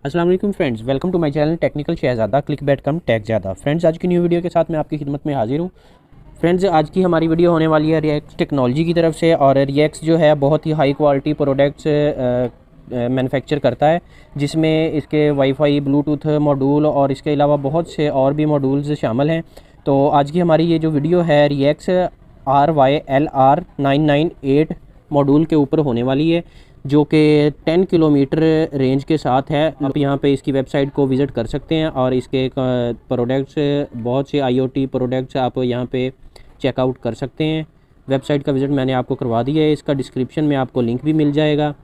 अस्सलाम वालेकुम friends, welcome to my channel technical Shahzada clickbait कम टेक ज़्यादा। फ्रेंड्स, आज की न्यू वीडियो के साथ मैं आपकी खिदमत में हाजिर हूँ। फ्रेंड्स, आज की हमारी वीडियो होने वाली है रिएक्स टेक्नोलॉजी की तरफ से। और रिएक्स जो है बहुत ही हाई क्वालिटी प्रोडक्ट्स मैन्युफैक्चर करता है, जिसमें इसके वाईफाई ब्लूटूथ मॉड्यूल और इसके अलावा बहुत से और भी मॉड्यूल्स शामिल हैं। तो आज की हमारी ये जो वीडियो है रिएक्स RYLR998 मॉड्यूल के ऊपर होने वाली है, जो कि 10 किलोमीटर रेंज के साथ है। आप यहाँ पे इसकी वेबसाइट को विज़िट कर सकते हैं और इसके प्रोडक्ट्स, बहुत से आईओटी प्रोडक्ट्स आप यहाँ पे चेकआउट कर सकते हैं। वेबसाइट का विज़िट मैंने आपको करवा दिया है, इसका डिस्क्रिप्शन में आपको लिंक भी मिल जाएगा।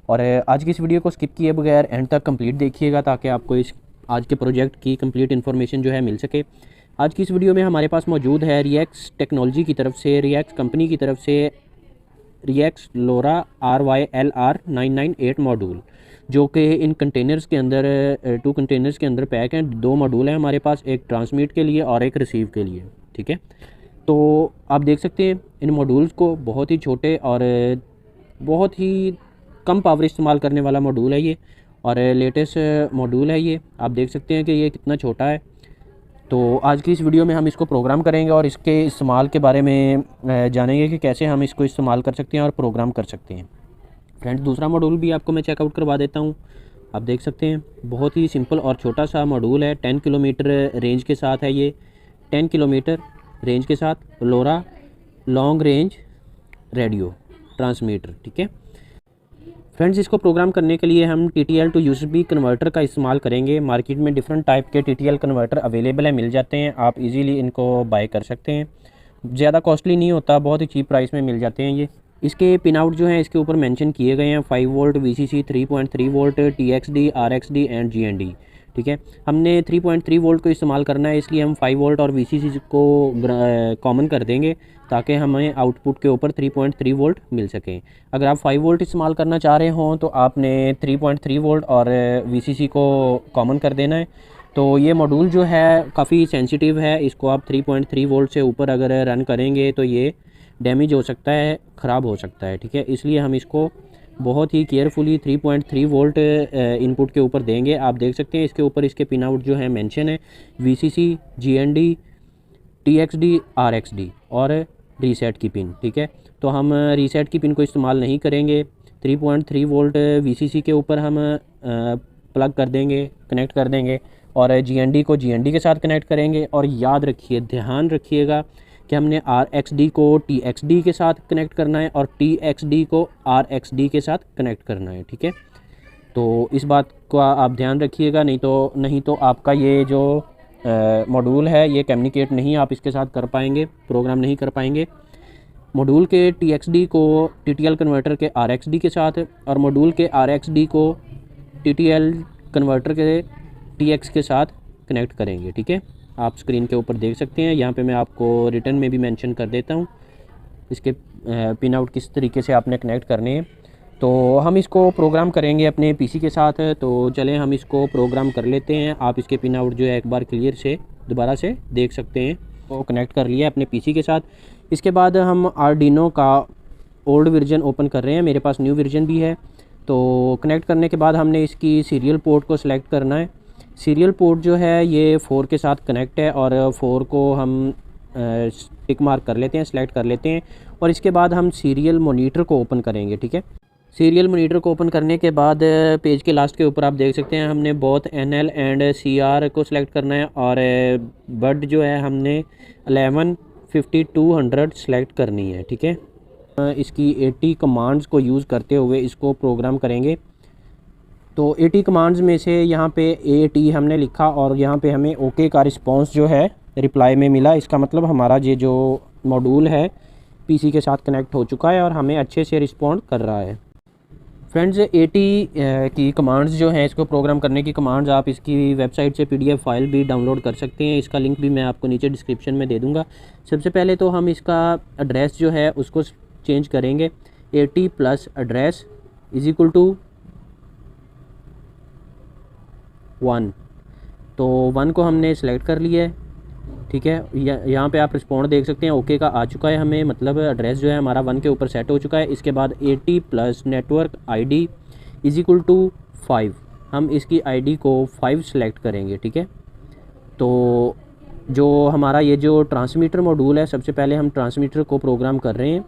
और आज की इस वीडियो को स्किप किए बगैर एंड तक कंप्लीट देखिएगा, ताकि आपको इस आज के प्रोजेक्ट की कंप्लीट इन्फॉर्मेशन जो है मिल सके। आज की इस वीडियो में हमारे पास मौजूद है रिएक्स टेक्नोलॉजी की तरफ से, रिएक्स कंपनी की तरफ से रिएक्स लोरा RYLR998 मॉड्यूल, जो कि इन कंटेनर्स के अंदर 2 कंटेनर्स के अंदर पैक हैं। 2 मॉड्यूल हैं हमारे पास, एक ट्रांसमिट के लिए और एक रिसीव के लिए। ठीक है, तो आप देख सकते हैं इन मॉड्यूल्स को, बहुत ही छोटे और बहुत ही कम पावर इस्तेमाल करने वाला मॉड्यूल है ये, और लेटेस्ट मॉड्यूल है ये। आप देख सकते हैं कि ये कितना छोटा है। तो आज की इस वीडियो में हम इसको प्रोग्राम करेंगे और इसके इस्तेमाल के बारे में जानेंगे कि कैसे हम इसको इस्तेमाल कर सकते हैं और प्रोग्राम कर सकते हैं। फ्रेंड्स, दूसरा मॉड्यूल भी आपको मैं चेकआउट करवा देता हूँ। आप देख सकते हैं बहुत ही सिंपल और छोटा सा मॉड्यूल है। 10 किलोमीटर रेंज के साथ है ये, 10 किलोमीटर रेंज के साथ लोरा लॉन्ग रेंज रेडियो ट्रांसमीटर। ठीक है फ्रेंड्स, इसको प्रोग्राम करने के लिए हम TTL टू USB कन्वर्टर का इस्तेमाल करेंगे। मार्केट में डिफरेंट टाइप के TTL कन्वर्टर अवेलेबल है, मिल जाते हैं, आप इजीली इनको बाय कर सकते हैं। ज़्यादा कॉस्टली नहीं होता, बहुत ही चीप प्राइस में मिल जाते हैं ये। इसके पिन आउट जो हैं इसके ऊपर मेंशन किए गए हैं, 5 volt VCC, 3.3 volt TXD, RXD and GND। ठीक है, हमने 3.3 वोल्ट को इस्तेमाल करना है, इसलिए हम 5 वोल्ट और VCC को कॉमन कर देंगे, ताकि हमें आउटपुट के ऊपर 3.3 वोल्ट मिल सकें। अगर आप 5 वोल्ट इस्तेमाल करना चाह रहे हों तो आपने 3.3 वोल्ट और VCC को कॉमन कर देना है। तो ये मॉड्यूल जो है काफ़ी सेंसिटिव है, इसको आप 3.3 वोल्ट से ऊपर अगर रन करेंगे तो ये डैमेज हो सकता है, ख़राब हो सकता है। ठीक है, इसलिए हम इसको बहुत ही केयरफुली 3.3 वोल्ट इनपुट के ऊपर देंगे। आप देख सकते हैं इसके ऊपर इसके पिन आउट जो है मेंशन है, VCC, GND, TXD, RXD और रीसेट की पिन। ठीक है, तो हम रीसेट की पिन को इस्तेमाल नहीं करेंगे। 3.3 वोल्ट VCC के ऊपर हम प्लग कर देंगे, कनेक्ट कर देंगे, और GND को GND के साथ कनेक्ट करेंगे। और याद रखिए, ध्यान रखिएगा कि हमने RXD को TXD के साथ कनेक्ट करना है और TXD को RXD के साथ कनेक्ट करना है। ठीक है, तो इस बात का आप ध्यान रखिएगा, नहीं तो आपका ये जो मॉड्यूल है ये कम्युनिकेट नहीं आप इसके साथ कर पाएंगे, प्रोग्राम नहीं कर पाएंगे। मॉड्यूल के TXD को TTL कन्वर्टर के RXD के साथ, और मॉड्यूल के RXD को TTL कन्वर्टर के TX के साथ कनेक्ट करेंगे। ठीक है, आप स्क्रीन के ऊपर देख सकते हैं, यहाँ पे मैं आपको रिटर्न में भी मेंशन कर देता हूँ इसके पिन आउट किस तरीके से आपने कनेक्ट करने हैं। तो हम इसको प्रोग्राम करेंगे अपने PC के साथ, तो चलें हम इसको प्रोग्राम कर लेते हैं। आप इसके पिन आउट जो है एक बार क्लियर से दोबारा से देख सकते हैं। तो कनेक्ट कर लिया अपने PC के साथ। इसके बाद हम आर्डिनो का ओल्ड वर्जन ओपन कर रहे हैं, मेरे पास न्यू वर्जन भी है। तो कनेक्ट करने के बाद हमने इसकी सीरियल पोर्ट को सिलेक्ट करना है। सीरियल पोर्ट जो है ये 4 के साथ कनेक्ट है, और 4 को हम टिक मार्क कर लेते हैं, सिलेक्ट कर लेते हैं। और इसके बाद हम सीरियल मॉनिटर को ओपन करेंगे। ठीक है, सीरियल मॉनिटर को ओपन करने के बाद पेज के लास्ट के ऊपर आप देख सकते हैं हमने बोथ NL एंड CR को सिलेक्ट करना है, और बड जो है हमने 115200 सेलेक्ट करनी है। ठीक है, इसकी 80 कमांड्स को यूज़ करते हुए इसको प्रोग्राम करेंगे। तो 80 कमांड्स में से यहाँ पे AT हमने लिखा, और यहाँ पे हमें ओके का रिस्पांस जो है रिप्लाई में मिला। इसका मतलब हमारा ये जो मॉड्यूल है PC के साथ कनेक्ट हो चुका है और हमें अच्छे से रिस्पॉन्ड कर रहा है। फ्रेंड्स, 80 की कमांड्स जो हैं, इसको प्रोग्राम करने की कमांड्स, आप इसकी वेबसाइट से PDF फाइल भी डाउनलोड कर सकते हैं। इसका लिंक भी मैं आपको नीचे डिस्क्रिप्शन में दे दूँगा। सबसे पहले तो हम इसका एड्रेस जो है उसको चेंज करेंगे। 80 plus address is equal to 1। तो 1 को हमने सेलेक्ट कर लिया है। ठीक है, यहाँ पे आप रिस्पॉन्ड देख सकते हैं, ओके का आ चुका है हमें, मतलब एड्रेस जो है हमारा 1 के ऊपर सेट हो चुका है। इसके बाद 80 plus network ID is equal to 5। हम इसकी आईडी को 5 सेलेक्ट करेंगे, ठीक है। तो जो हमारा ये जो ट्रांसमीटर मॉड्यूल है, सबसे पहले हम ट्रांसमीटर को प्रोग्राम कर रहे हैं।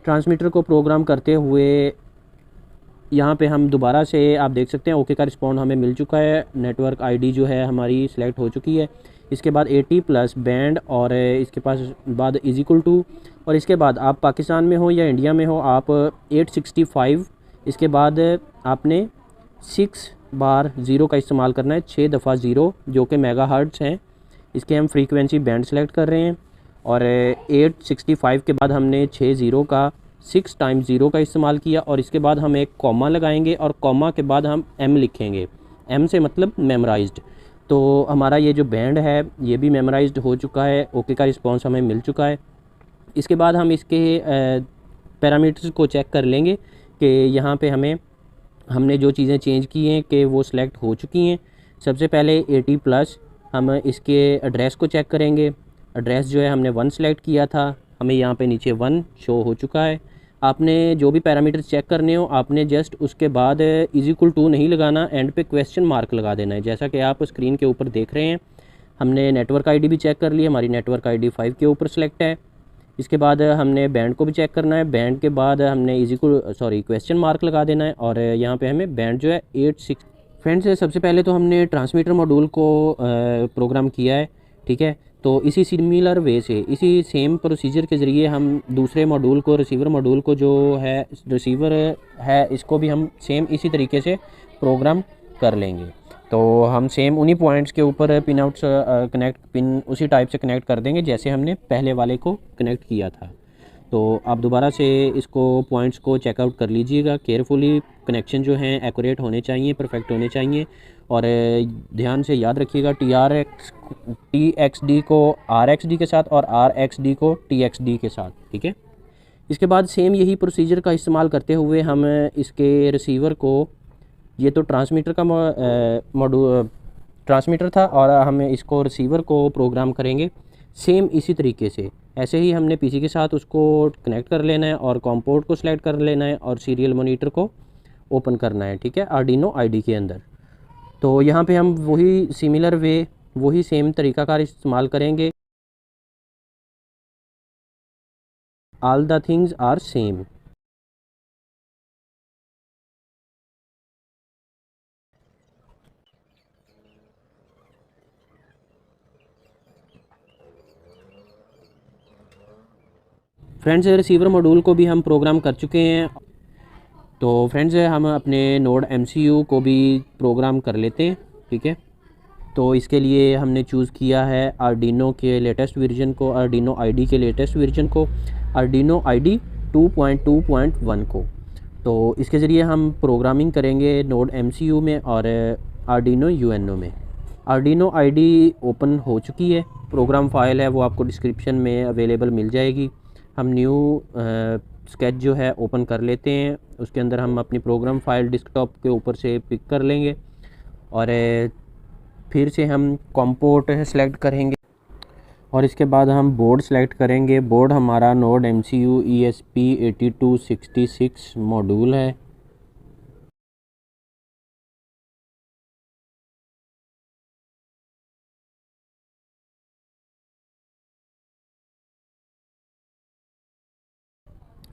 ट्रांसमीटर को प्रोग्राम करते हुए यहाँ पे हम दोबारा से आप देख सकते हैं ओके का रिस्पॉन्ड हमें मिल चुका है। नेटवर्क आईडी जो है हमारी सिलेक्ट हो चुकी है। इसके बाद 80 प्लस बैंड और इसके पास बाद इज इक्वल टू, और इसके बाद आप पाकिस्तान में हो या इंडिया में हो आप 865, इसके बाद आपने 6 बार 0 का इस्तेमाल करना है, 6 दफ़ा 0 जो कि मेगा हर्ट्ज़ हैं। इसके हम फ्रीक्वेंसी बैंड सेलेक्ट कर रहे हैं और 865 के बाद हमने 6 0 का 6 टाइम्स 0 का इस्तेमाल किया और इसके बाद हम एक कॉमा लगाएंगे और कॉमा के बाद हम एम लिखेंगे। एम से मतलब मेमोराइज्ड। तो हमारा ये जो बैंड है ये भी मेमोराइज्ड हो चुका है, ओके का रिस्पांस हमें मिल चुका है। इसके बाद हम इसके पैरामीटर्स को चेक कर लेंगे कि यहाँ पे हमने जो चीज़ें चेंज की हैं कि वो सिलेक्ट हो चुकी हैं। सबसे पहले 80 प्लस हम इसके एड्रेस को चेक करेंगे। एड्रेस जो है हमने 1 सेलेक्ट किया था, हमें यहाँ पे नीचे 1 शो हो चुका है। आपने जो भी पैरामीटर चेक करने हो आपने जस्ट उसके बाद इज इक्वल टू नहीं लगाना, एंड पे क्वेश्चन मार्क लगा देना है, जैसा कि आप स्क्रीन के ऊपर देख रहे हैं। हमने नेटवर्क आईडी भी चेक कर ली, हमारी नेटवर्क आईडी 5 के ऊपर सेलेक्ट है। इसके बाद हमने बैंड को भी चेक करना है, बैंड के बाद हमने क्वेश्चन मार्क लगा देना है और यहाँ पे हमें बैंड जो है 86। फ्रेंड्स सबसे पहले तो हमने ट्रांसमीटर मॉड्यूल को प्रोग्राम किया है, ठीक है। तो इसी सिमिलर वे से, इसी सेम प्रोसीजर के ज़रिए हम दूसरे मॉड्यूल को, रिसीवर मॉड्यूल को जो है रिसीवर है, इसको भी हम सेम इसी तरीके से प्रोग्राम कर लेंगे। तो हम सेम उन्हीं पॉइंट्स के ऊपर पिन आउट्स पिन उसी टाइप से कनेक्ट कर देंगे जैसे हमने पहले वाले को कनेक्ट किया था। तो आप दोबारा से इसको पॉइंट्स को चेकआउट कर लीजिएगा केयरफुली। कनेक्शन जो हैं एक्यूरेट होने चाहिए, परफेक्ट होने चाहिए और ध्यान से याद रखिएगा TXD को RXD के साथ और RXD को TXD के साथ, ठीक है। इसके बाद सेम यही प्रोसीजर का इस्तेमाल करते हुए हम इसके रिसीवर को, ये तो ट्रांसमीटर का ट्रांसमीटर था और हम इसको रिसीवर को प्रोग्राम करेंगे सेम इसी तरीके से। ऐसे ही हमने पीसी के साथ उसको कनेक्ट कर लेना है और कॉम पोर्ट को सिलेक्ट कर लेना है और सीरियल मॉनिटर को ओपन करना है, ठीक है, आर्डिनो आईडी के अंदर। तो यहाँ पे हम वही सिमिलर वे, वही सेम तरीकाकार इस्तेमाल करेंगे। All the things are same. Friends receiver module को भी हम प्रोग्राम कर चुके हैं। तो फ्रेंड्स हम अपने नोड MCU को भी प्रोग्राम कर लेते हैं, ठीक है। तो इसके लिए हमने चूज़ किया है आर्डिनो के लेटेस्ट वर्जन को, आर्डिनो ID के लेटेस्ट वर्जन को, आर्डिनो ID 2.2.1 को। तो इसके ज़रिए हम प्रोग्रामिंग करेंगे नोड MCU में और आर्डिनो UNO में। आर्डिनो ID ओपन हो चुकी है, प्रोग्राम फाइल है वो आपको डिस्क्रिप्शन में अवेलेबल मिल जाएगी। हम न्यू स्केच जो है ओपन कर लेते हैं, उसके अंदर हम अपनी प्रोग्राम फाइल डेस्कटॉप के ऊपर से पिक कर लेंगे और फिर से हम कॉम पोर्ट सेलेक्ट करेंगे और इसके बाद हम बोर्ड सेलेक्ट करेंगे। बोर्ड हमारा नोड MCU ESP8266 मॉड्यूल है।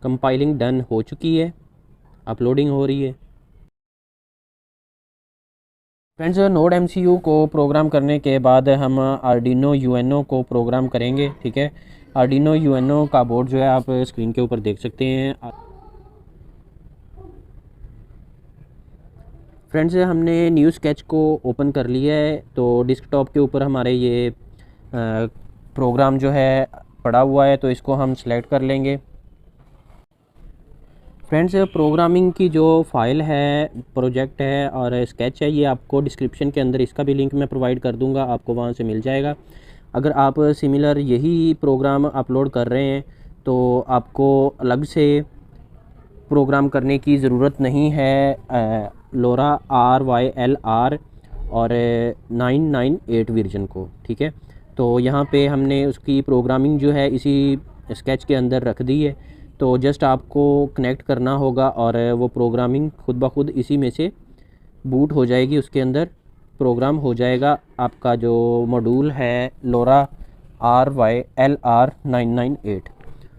कंपाइलिंग डन हो चुकी है, अपलोडिंग हो रही है। फ्रेंड्स नोड MCU को प्रोग्राम करने के बाद हम आर्डिनो UNO को प्रोग्राम करेंगे, ठीक है। आर्डिनो UNO का बोर्ड जो है आप स्क्रीन के ऊपर देख सकते हैं। फ्रेंड्स हमने न्यू स्केच को ओपन कर लिया है। तो डेस्कटॉप के ऊपर हमारे ये प्रोग्राम जो है पड़ा हुआ है, तो इसको हम सेलेक्ट कर लेंगे। फ्रेंड्स प्रोग्रामिंग की जो फ़ाइल है, प्रोजेक्ट है और स्केच है, ये आपको डिस्क्रिप्शन के अंदर इसका भी लिंक मैं प्रोवाइड कर दूंगा, आपको वहाँ से मिल जाएगा। अगर आप सिमिलर यही प्रोग्राम अपलोड कर रहे हैं तो आपको अलग से प्रोग्राम करने की ज़रूरत नहीं है। लोरा RYLR और 998 वर्जन को, ठीक है। तो यहाँ पे हमने उसकी प्रोग्रामिंग जो है इसी स्केच के अंदर रख दी है। तो जस्ट आपको कनेक्ट करना होगा और वो प्रोग्रामिंग खुद ब खुद इसी में से बूट हो जाएगी, उसके अंदर प्रोग्राम हो जाएगा आपका जो मॉड्यूल है लोरा RYLR998।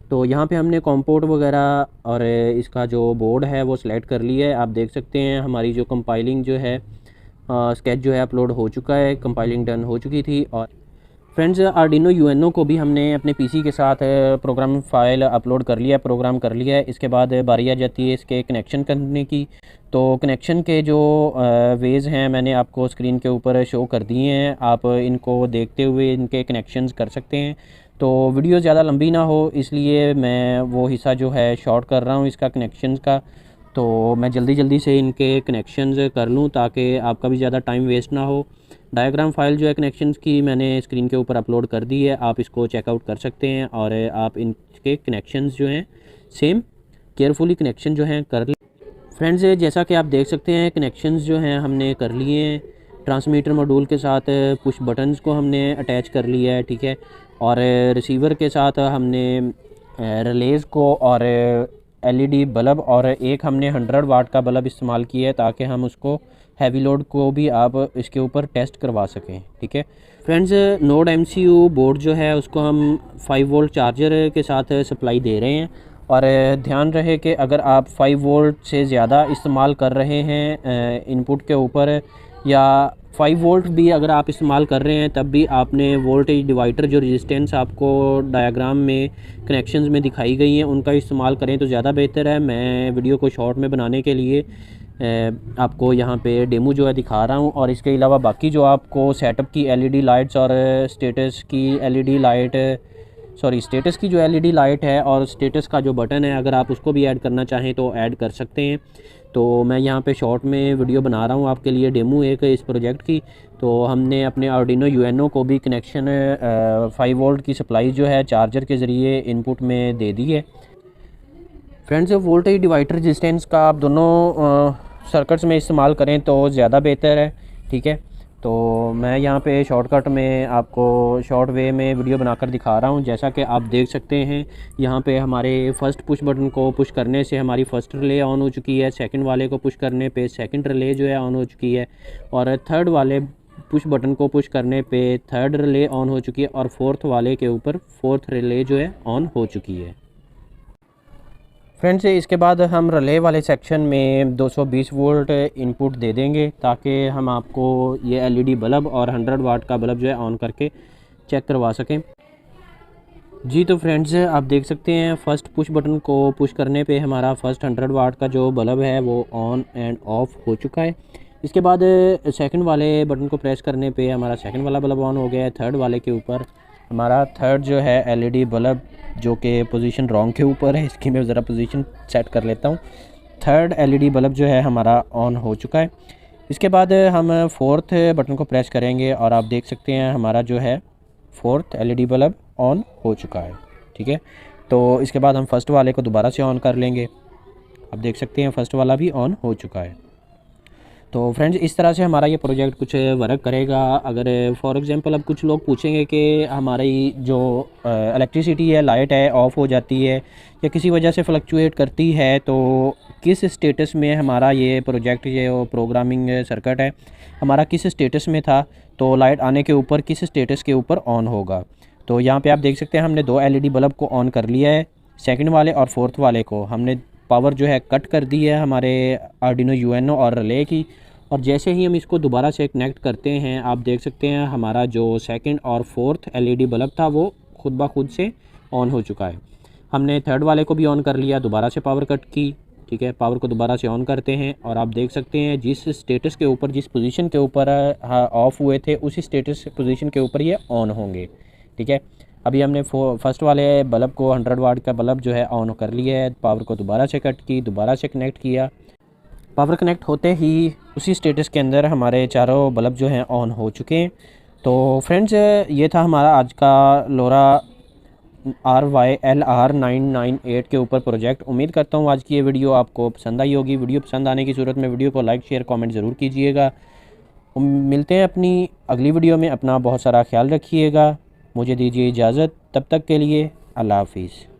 तो यहाँ पे हमने कॉम्पोर्ट वगैरह और इसका जो बोर्ड है वो सिलेक्ट कर लिया है। आप देख सकते हैं हमारी जो कंपाइलिंग जो है स्केच जो है अपलोड हो चुका है, कंपाइलिंग डन हो चुकी थी। और फ्रेंड्स आर्डिनो यूएनओ को भी हमने अपने पीसी के साथ प्रोग्राम फाइल अपलोड कर लिया है, प्रोग्राम कर लिया है। इसके बाद बारी आ जाती है इसके कनेक्शन करने की। तो कनेक्शन के जो वेज़ हैं मैंने आपको स्क्रीन के ऊपर शो कर दिए हैं, आप इनको देखते हुए इनके कनेक्शंस कर सकते हैं। तो वीडियो ज़्यादा लंबी ना हो इसलिए मैं वो हिस्सा जो है शॉर्ट कर रहा हूँ इसका कनेक्शंस का। तो मैं जल्दी जल्दी से इनके कनेक्शंस कर लूँ ताकि आपका भी ज़्यादा टाइम वेस्ट ना हो। डायग्राम फाइल जो है कनेक्शंस की मैंने स्क्रीन के ऊपर अपलोड कर दी है, आप इसको चेकआउट कर सकते हैं और आप इनके कनेक्शंस जो हैं सेम केयरफुली कनेक्शन जो हैं कर ले। फ्रेंड्स जैसा कि आप देख सकते हैं कनेक्शंस जो हैं हमने कर लिए हैं। ट्रांसमीटर मॉड्यूल के साथ पुश बटन्स को हमने अटैच कर लिया है, ठीक है। और रिसीवर के साथ हमने रिलेज़ को और एलईडी बल्ब और एक हमने 100 वाट का बल्ब इस्तेमाल किया है ताकि हम उसको हैवी लोड को भी आप इसके ऊपर टेस्ट करवा सकें, ठीक है। फ्रेंड्स नोड एमसीयू बोर्ड जो है उसको हम 5 वोल्ट चार्जर के साथ सप्लाई दे रहे हैं। और ध्यान रहे कि अगर आप 5 वोल्ट से ज़्यादा इस्तेमाल कर रहे हैं इनपुट के ऊपर, या 5 वोल्ट भी अगर आप इस्तेमाल कर रहे हैं तब भी आपने वोल्टेज डिवाइडर जो रेजिस्टेंस आपको डायग्राम में कनेक्शंस में दिखाई गई हैं उनका इस्तेमाल करें तो ज़्यादा बेहतर है। मैं वीडियो को शॉर्ट में बनाने के लिए आपको यहाँ पे डेमो जो है दिखा रहा हूँ। और इसके अलावा बाकी जो आपको सेटअप की एलईडी लाइट्स और स्टेटस की एलईडी लाइट स्टेटस की जो एलईडी लाइट है और स्टेटस का जो बटन है अगर आप उसको भी ऐड करना चाहें तो ऐड कर सकते हैं। तो मैं यहाँ पे शॉर्ट में वीडियो बना रहा हूँ आपके लिए डेमो एक इस प्रोजेक्ट की। तो हमने अपने आर्डिनो यूएनओ को भी कनेक्शन 5 वोल्ट की सप्लाई जो है चार्जर के ज़रिए इनपुट में दे दी है। फ्रेंड्स वोल्टेज डिवाइडर रेजिस्टेंस का आप दोनों सर्किट्स में इस्तेमाल करें तो ज़्यादा बेहतर है, ठीक है। तो मैं यहाँ पे शॉर्टकट में आपको शॉर्ट वे में वीडियो बनाकर दिखा रहा हूँ। जैसा कि आप देख सकते हैं यहाँ पे हमारे फ़र्स्ट पुश बटन को पुश करने से हमारी फ़र्स्ट रिले ऑन हो चुकी है, सेकंड वाले को पुश करने पे सेकंड रिले जो है ऑन हो चुकी है, और थर्ड वाले पुश बटन को पुश करने पे थर्ड रिले ऑन हो चुकी है, और फोर्थ वाले के ऊपर फोर्थ रिले जो है ऑन हो चुकी है। फ्रेंड्स इसके बाद हम रिले वाले सेक्शन में 220 वोल्ट इनपुट दे देंगे ताकि हम आपको ये एलईडी बल्ब और 100 वाट का बल्ब जो है ऑन करके चेक करवा सकें। जी तो फ्रेंड्स आप देख सकते हैं फ़र्स्ट पुश बटन को पुश करने पे हमारा फ़र्स्ट 100 वाट का जो बल्ब है वो ऑन एंड ऑफ हो चुका है। इसके बाद सेकंड वाले बटन को प्रेस करने पे हमारा सेकंड वाला बल्ब ऑन हो गया है। थर्ड वाले के ऊपर हमारा थर्ड जो है एलईडी बल्ब जो कि पोजीशन रॉन्ग के ऊपर है, इसकी मैं ज़रा पोजीशन सेट कर लेता हूँ। थर्ड एलईडी बल्ब जो है हमारा ऑन हो चुका है। इसके बाद हम फोर्थ बटन को प्रेस करेंगे और आप देख सकते हैं हमारा जो है फोर्थ एलईडी बल्ब ऑन हो चुका है, ठीक है। तो इसके बाद हम फर्स्ट वाले को दोबारा से ऑन कर लेंगे। आप देख सकते हैं फर्स्ट वाला भी ऑन हो चुका है। तो फ्रेंड्स इस तरह से हमारा ये प्रोजेक्ट कुछ वर्क करेगा। अगर फॉर एग्जांपल अब कुछ लोग पूछेंगे कि हमारी जो इलेक्ट्रिसिटी है लाइट है ऑफ़ हो जाती है या किसी वजह से फ्लक्चुएट करती है तो किस स्टेटस में हमारा ये प्रोजेक्ट ये प्रोग्रामिंग सर्किट है हमारा किस स्टेटस में था, तो लाइट आने के ऊपर किस स्टेटस के ऊपर ऑन होगा। तो यहाँ पे आप देख सकते हैं हमने 2 एलईडी बल्ब को ऑन कर लिया है, सेकंड वाले और फोर्थ वाले को हमने पावर जो है कट कर दी है हमारे आर्डिनो यूएनओ और रिले की। और जैसे ही हम इसको दोबारा से कनेक्ट करते हैं आप देख सकते हैं हमारा जो सेकंड और फोर्थ एलईडी बल्ब था वो खुद ब खुद से ऑन हो चुका है। हमने थर्ड वाले को भी ऑन कर लिया, दोबारा से पावर कट की, ठीक है। पावर को दोबारा से ऑन करते हैं और आप देख सकते हैं जिस स्टेटस के ऊपर जिस पोजीशन के ऊपर ऑफ़ हुए थे उसी स्टेटस पोजीशन के ऊपर ये ऑन होंगे, ठीक है। अभी हमने फर्स्ट वाले बल्ब को 100 वाट का बल्ब जो है ऑन कर लिया है, पावर को दोबारा से कट की, दोबारा से कनेक्ट किया। पावर कनेक्ट होते ही उसी स्टेटस के अंदर हमारे चारों बल्ब जो हैं ऑन हो चुके हैं। तो फ्रेंड्स ये था हमारा आज का लोरा RYLR998 के ऊपर प्रोजेक्ट। उम्मीद करता हूँ आज की ये वीडियो आपको पसंद आई होगी। वीडियो पसंद आने की सूरत में वीडियो को लाइक शेयर कमेंट ज़रूर कीजिएगा। मिलते हैं अपनी अगली वीडियो में। अपना बहुत सारा ख्याल रखिएगा। मुझे दीजिए इजाज़त, तब तक के लिए अल्लाह हाफिज़।